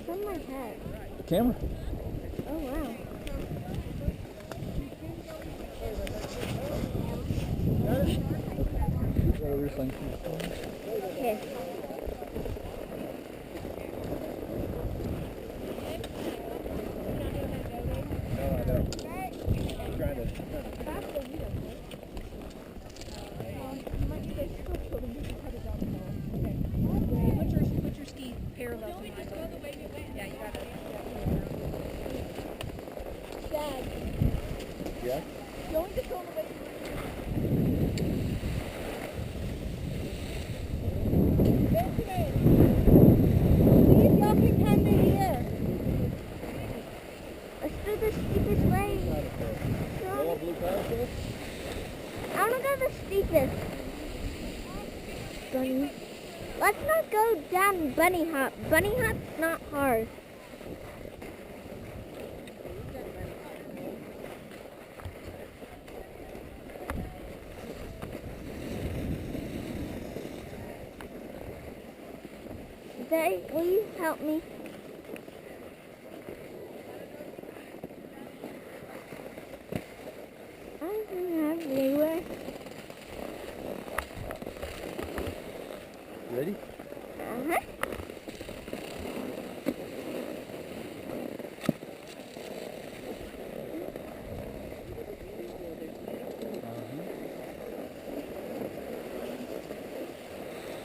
on my head? The camera. Oh, wow. Okay. No, I don't. I'm trying to. Put your ski parallel to mine. Yeah, you got it. Dad, Yeah? going to throw away. Benjamin, please y'all can come in here. Let's do the steepest way. Yellow blue parasol? I want to go the steepest. Bunny. Let's not go down bunny hop. Bunny hop's not hard. Zay, will you help me? I'm everywhere. Ready? Uh-huh.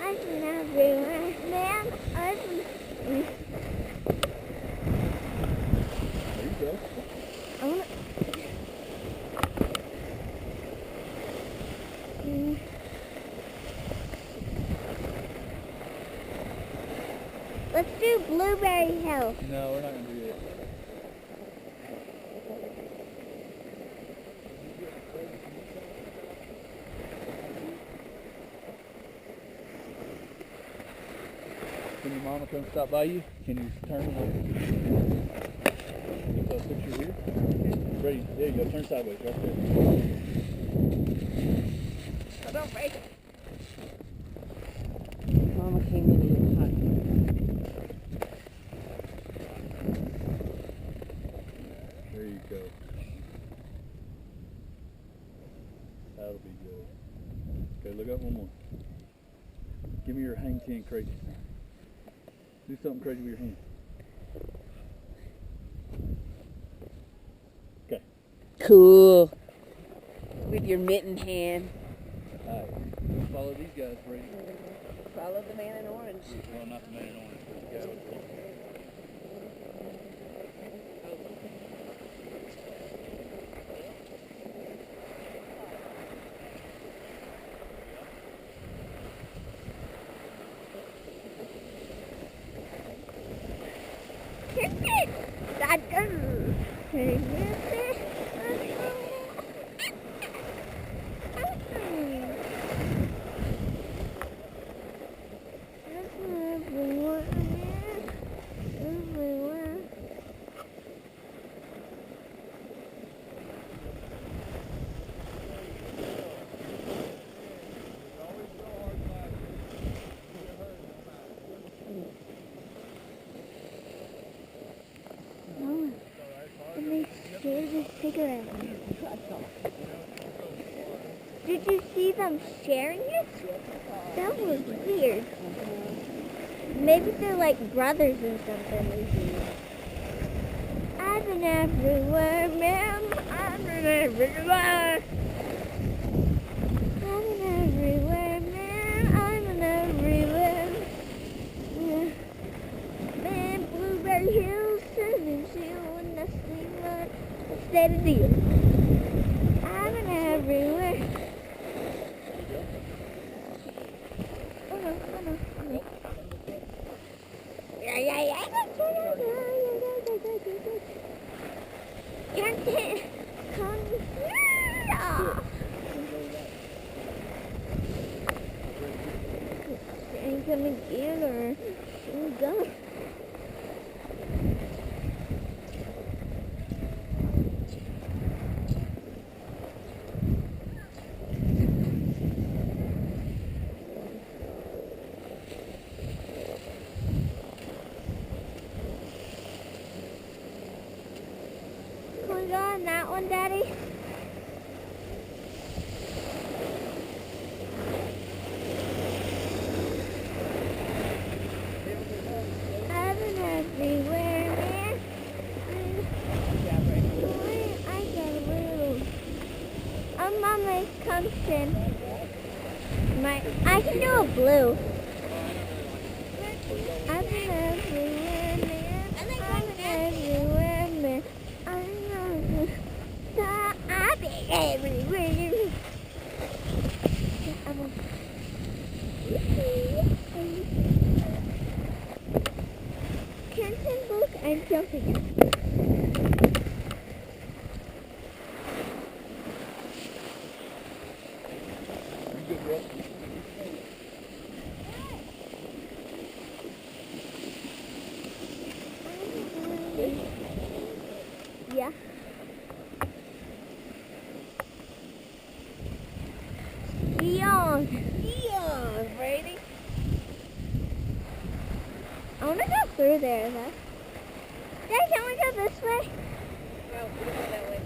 I'm everywhere, man. There you go. I wanna. Let's do Blueberry Hill. No, we're not going to do it. Can your mama come stop by you? Can you turn over? Put a picture here. Ready? There you go. Turn sideways right there. Don't break it. Mama came in a little hot. There you go. That'll be good. Okay, look up one more. Give me your hang 10 crazy. Do something crazy with your hand. Okay. Cool. With your mitten hand. Alright. Follow these guys, Brady. Follow the man in orange. Well, not the man in orange, but the guy with the cigarette. Did you see them sharing it? That was weird. Maybe they're like brothers or something. I've been everywhere, man. I've been everywhere. I've been everywhere, man. I've been everywhere. Man, Blueberry Hills, Southern Seal, and that's the state of deal. I've been everywhere. Coming in or go. Kenton. I can do a blue. I've been everywhere, man. I've been everywhere, man. I've been everywhere. Kenton, look, I'm jumping. Yeah. Eon, Brady. I want to go through there, though. Dad, can we go this way? No, we don't go that way.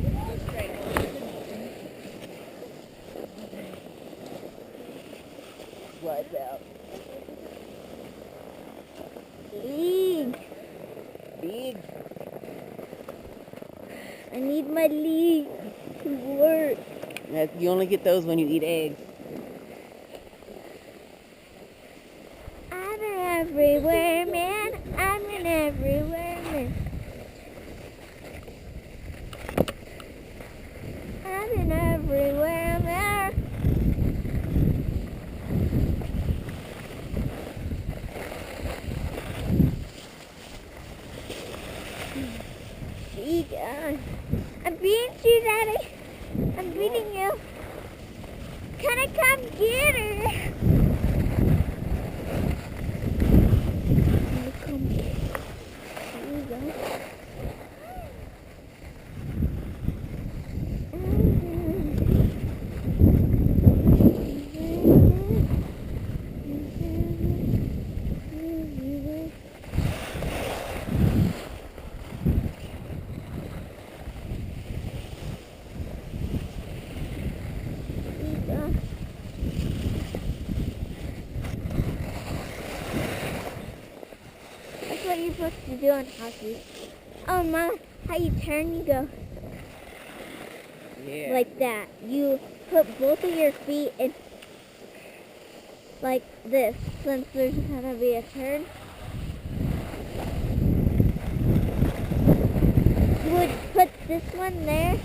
Go straight. Slides out. League. Big. I need my league to work. You only get those when you eat eggs. I've been everywhere, man. I've been everywhere, man. I've been everywhere, man. I'm beating you, Daddy. I'm beating you. Can I come get her? Come here. Here you go. That's what you're supposed to do in hockey. Oh, Mom, how you turn, you go Yeah. like that. You put both of your feet in like this, since there's going to be a turn. You would put this one there.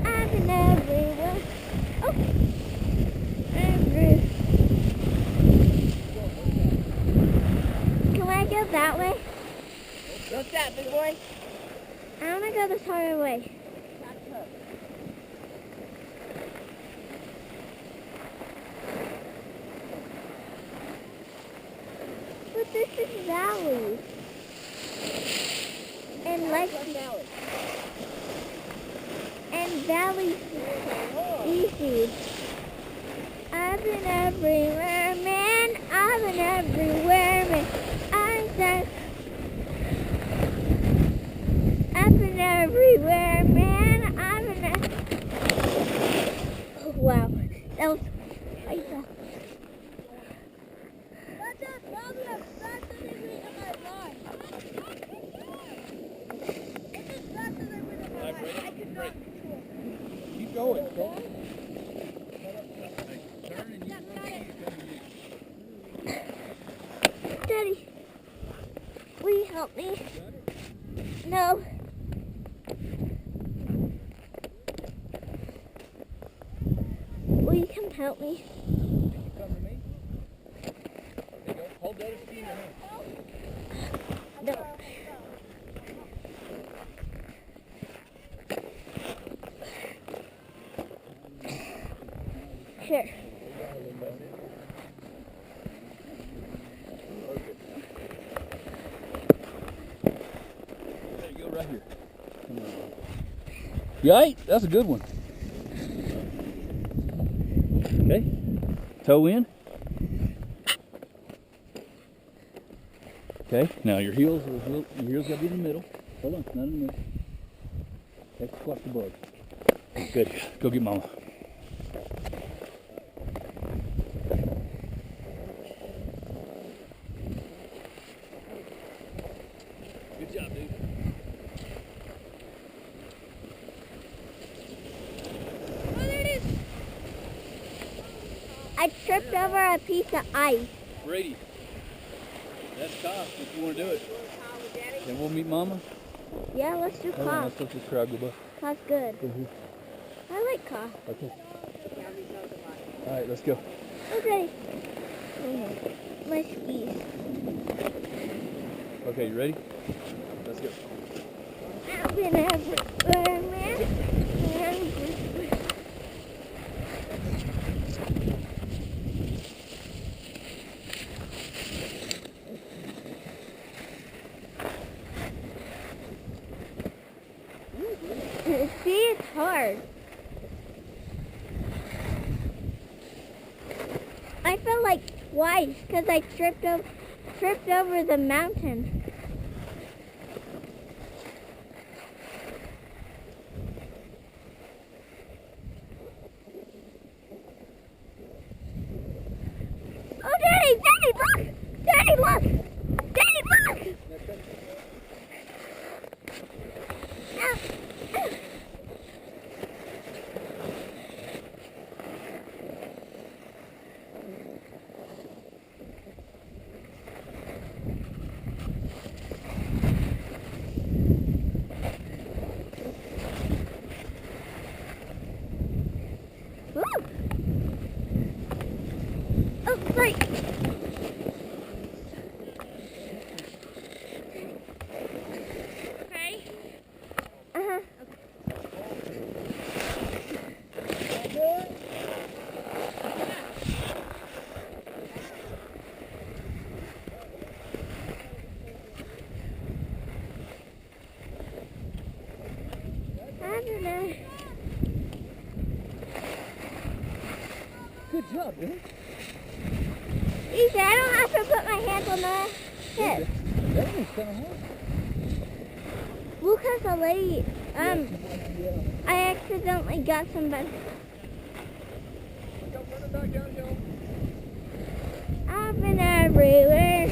I've been everywhere. Oh, everywhere. Can I go that way? What's that, big boy? I want to go this other way. But this is Valley. And like Valley. and Valley's easy. I've been everywhere, man. I've been everywhere, man. I've been everywhere, man. I've been. Oh, wow, that was. Keep going. Daddy, will you help me? No. Will you come help me? Come to me. There you go. Hold the other ski in your hand. No. Sure. There you go, right here. Come on. You all right? That's a good one. Okay. Toe in. Okay. Now your heels got to be in the middle. Hold on, not in the middle. Let's squash the bug. Good. Go get Mama. Good job, dude. I tripped over a piece of ice. Brady, that's tough if you want to do it. Then we'll meet Mama. Yeah, let's do Hold on, cough. let's go subscribe, goodbye. Cough's good. Mhm. I like cough. Okay. Alright, let's go. Okay. My skis. Okay, you ready? Let's go. I've been everywhere, man. See, it's hard. I fell like twice because I tripped over the mountain. Oh, Daddy! Daddy, look! Daddy, look! Daddy, look! Ow. Ow. Ooh. Oh, great. Okay. Uh-huh. I don't know. Good job, man. Easy, I don't have to put my hands on the hip. That one's kind of hard. Lucas, a lady, I accidentally got somebody. I've been everywhere.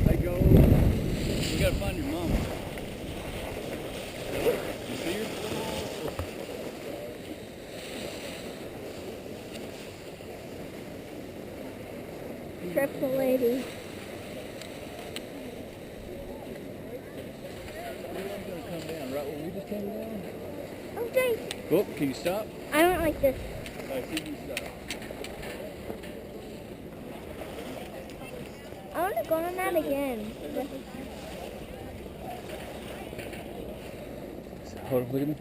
Hey, go. We gotta find your mom. You see her? Triple lady. Everyone's gonna come down right when we just came down. Okay. Oh, can you stop? I don't like this. I see you stop. I want to go on that again. Hold on, look at me.